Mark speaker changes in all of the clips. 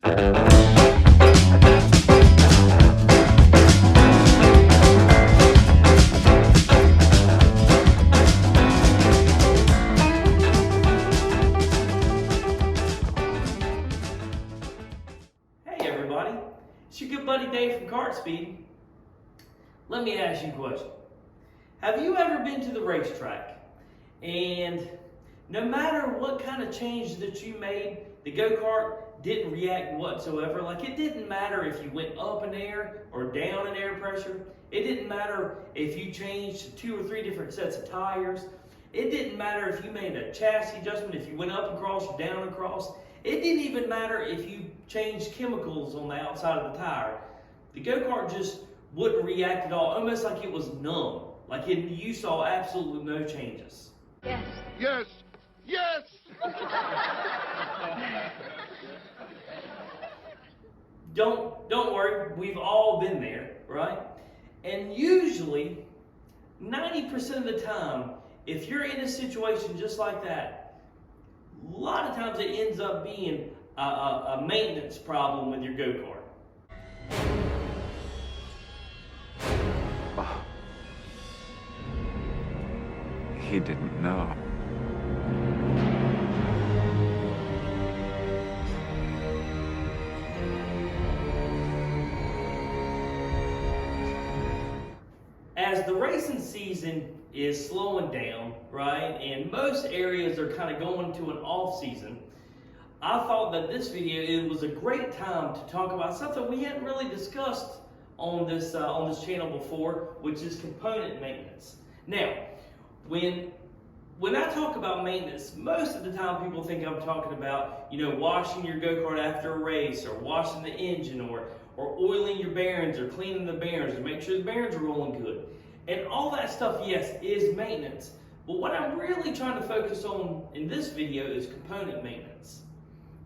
Speaker 1: Everybody, it's your good buddy Dave from Kart Speed. Let me ask you a question. Have you ever been to the racetrack and no matter what kind of change that you made, the go-kart didn't react whatsoever? Like, it didn't matter if you went up in air or down in air pressure. It didn't matter if you changed 2 or 3 different sets of tires. It didn't matter if you made a chassis adjustment, if you went up across or down across. It didn't even matter if you changed chemicals on the outside of the tire. The go-kart just wouldn't react at all, almost like it was numb. Like you saw absolutely no changes.
Speaker 2: Yes.
Speaker 3: Yes. Yes.
Speaker 1: Don't worry, we've all been there, right? And usually, 90% of the time, if you're in a situation just like that, a lot of times it ends up being a maintenance problem with your go-kart.
Speaker 4: Oh. He didn't know.
Speaker 1: As the racing season is slowing down, right, and most areas are kind of going to an off season, I thought that this video, it was a great time to talk about something we hadn't really discussed on this channel before, which is component maintenance. Now, when I talk about maintenance, most of the time people think I'm talking about, washing your go-kart after a race, or washing the engine, or oiling your bearings, or cleaning the bearings, or make sure the bearings are rolling good. And all that stuff, yes, is maintenance. But what I'm really trying to focus on in this video is component maintenance.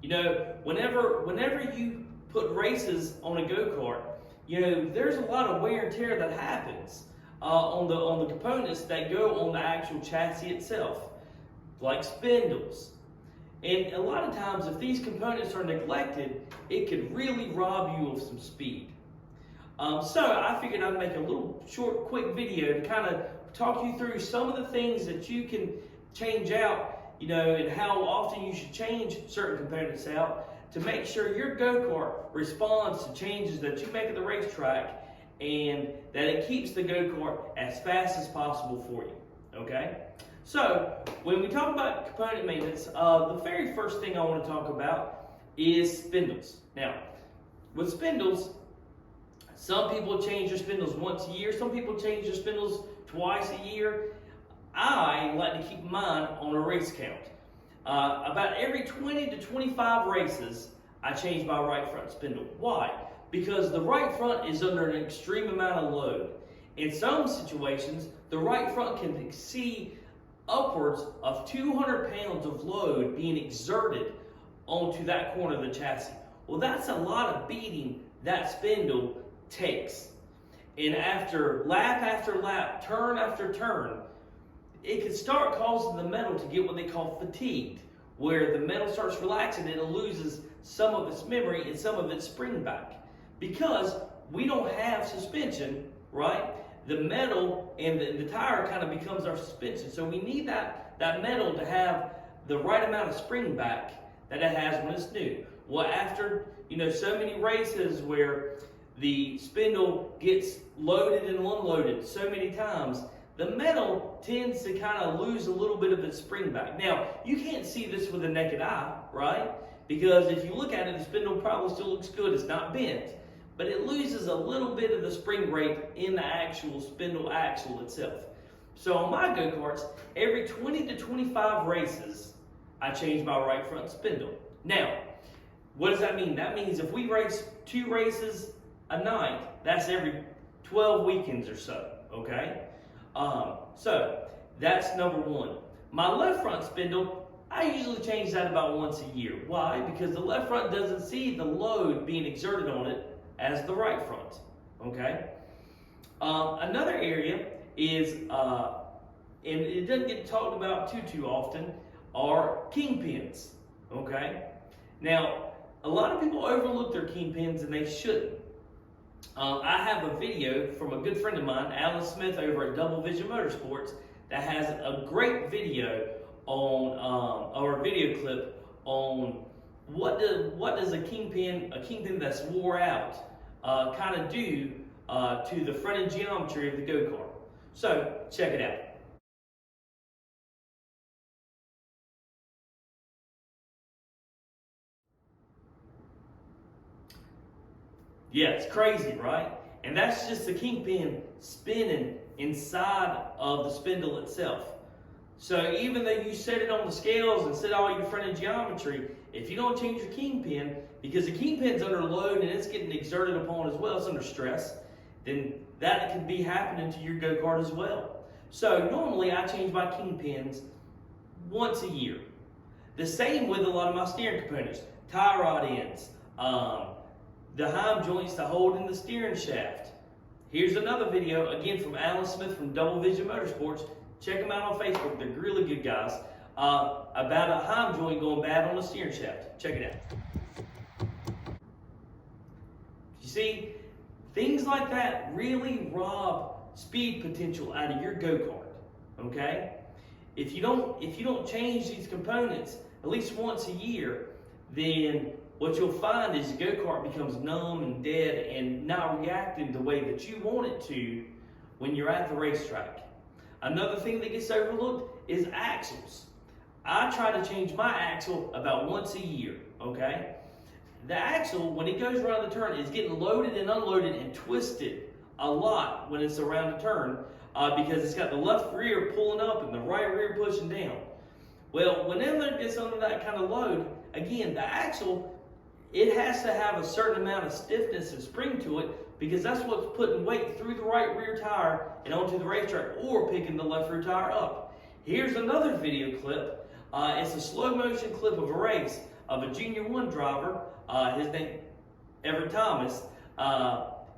Speaker 1: Whenever you put races on a go-kart, there's a lot of wear and tear that happens on the components that go on the actual chassis itself, like spindles. And a lot of times, if these components are neglected, it could really rob you of some speed. So I figured I'd make a little short, quick video to kind of talk you through some of the things that you can change out, and how often you should change certain components out to make sure your go-kart responds to changes that you make at the racetrack, and that it keeps the go-kart as fast as possible for you, okay? So, when we talk about component maintenance, the very first thing I want to talk about is spindles. Now, with spindles, some people change their spindles once a year, some people change their spindles twice a year. I like to keep mine on a race count. About every 20 to 25 races, I change my right front spindle. Why? Because the right front is under an extreme amount of load. In some situations, the right front can exceed upwards of 200 pounds of load being exerted onto that corner of the chassis. Well, that's a lot of beating that spindle takes. And after lap, turn after turn, it can start causing the metal to get what they call fatigued, where the metal starts relaxing and it loses some of its memory and some of its spring back. Because we don't have suspension, right? The metal and the tire kind of becomes our suspension. So we need that metal to have the right amount of spring back that it has when it's new. Well, after so many races where the spindle gets loaded and unloaded so many times, the metal tends to kind of lose a little bit of its spring back. Now, you can't see this with the naked eye, right? Because if you look at it, the spindle probably still looks good. It's not bent. But it loses a little bit of the spring rate in the actual spindle axle itself. So on my go-karts, every 20 to 25 races, I change my right front spindle. Now, what does that mean? That means if we race 2 races a night, that's every 12 weekends or so, okay? So that's number 1. My left front spindle, I usually change that about once a year. Why? Because the left front doesn't see the load being exerted on it as the right front, okay? Another area is, and it doesn't get talked about too often, are kingpins, okay? Now, A lot of people overlook their kingpins and they shouldn't. I have a video from a good friend of mine, Alan Smith, over at Double Vision Motorsports, that has a great video on, or a video clip on what does a kingpin that's wore out, kind of do to the front end geometry of the go-kart. So check it out. Yeah, it's crazy, right? And that's just the kingpin spinning inside of the spindle itself. So even though you set it on the scales and set all your front end geometry, if you don't change your kingpin, because the kingpin's under load and it's getting exerted upon as well, it's under stress, then that could be happening to your go-kart as well. So normally I change my kingpins once a year. The same with a lot of my steering components, tie rod ends, the heim joints to hold in the steering shaft. Here's another video, again from Alan Smith from Double Vision Motorsports. Check them out on Facebook, they're really good guys. About a heim joint going bad on the steering shaft. Check it out. You see, things like that really rob speed potential out of your go-kart, okay? If you don't change these components at least once a year, then what you'll find is the go-kart becomes numb and dead and not reacting the way that you want it to when you're at the racetrack. Another thing that gets overlooked is axles. I try to change my axle about once a year, okay? The axle, when it goes around the turn, is getting loaded and unloaded and twisted a lot when it's around the turn because it's got the left rear pulling up and the right rear pushing down. Well, whenever it gets under that kind of load, again, the axle, it has to have a certain amount of stiffness and spring to it because that's what's putting weight through the right rear tire and onto the racetrack or picking the left rear tire up. Here's another video clip. It's a slow motion clip of a race of a Junior 1 driver, his name Everett Thomas,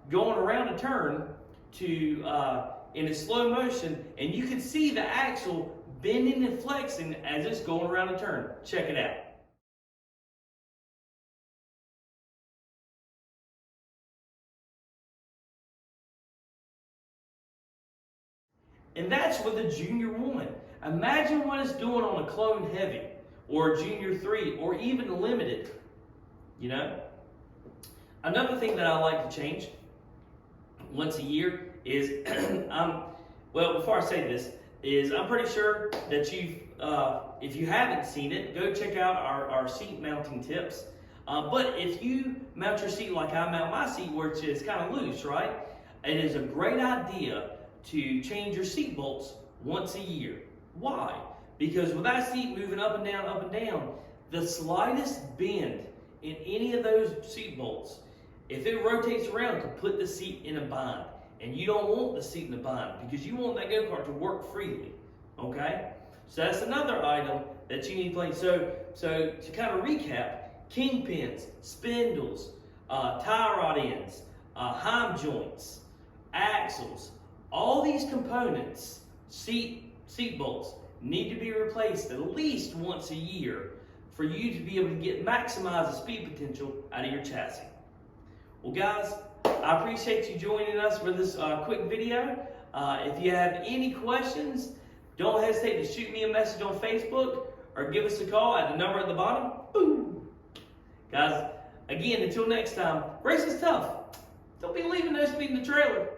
Speaker 1: going around a turn in a slow motion, and you can see the axle bending and flexing as it's going around a turn. Check it out. And that's with a Junior 1. Imagine what it's doing on a Clone Heavy, or a Junior 3, or even a Limited, you know? Another thing that I like to change once a year is, well, before I say this, is I'm pretty sure that if you haven't seen it, go check out our seat mounting tips. But if you mount your seat like I mount my seat, which is kind of loose, right? It is a great idea to change your seat bolts once a year. Why? Because with that seat moving up and down, the slightest bend in any of those seat bolts, if it rotates around, could put the seat in a bind. And you don't want the seat in a bind because you want that go-kart to work freely, okay? So that's another item that you need to play. So to kind of recap, kingpins, spindles, tie rod ends, heim joints, axles, all these components, seat bolts, need to be replaced at least once a year for you to be able to maximize the speed potential out of your chassis. Well guys, I appreciate you joining us for this quick video. If you have any questions, don't hesitate to shoot me a message on Facebook or give us a call at the number at the bottom. Boom! Guys, again, until next time, race is tough. Don't be leaving no speed in the trailer.